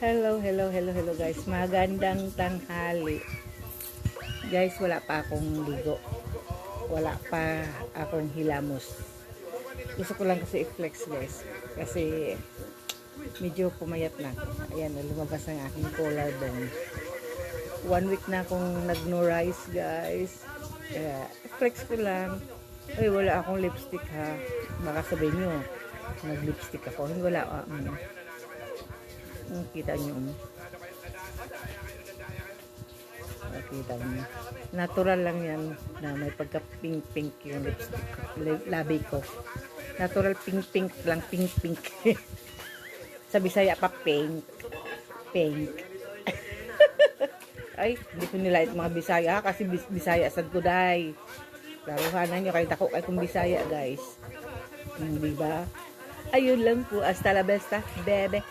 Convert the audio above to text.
Hello guys. Magandang tanghali. Guys, wala pa akong ligo. Wala pa akong hilamos. Gusto ko lang kasi i-flex guys. Kasi medyo pumayat na. Ayan, lumabas ang aking collarbone. 1 week na akong nag-no rice guys. Kaya, flex ko lang. Ay, wala akong lipstick ha. Baka sabihin nyo, nag-lipstick ako. Hindi, wala. Kita nyo. Kita nyo. Natural lang yan na may pagka pink-pink yung lipstick ko. Labi ko. Natural pink-pink lang. Pink-pink. Sa Bisaya pa pink. Pink. Ay, hindi ko nila mga Bisaya kasi Bisaya sa Guday. Laruhanan nyo kayo tako kay kung Bisaya guys. Diba? Ayun lang po. Hasta la besta, bebe.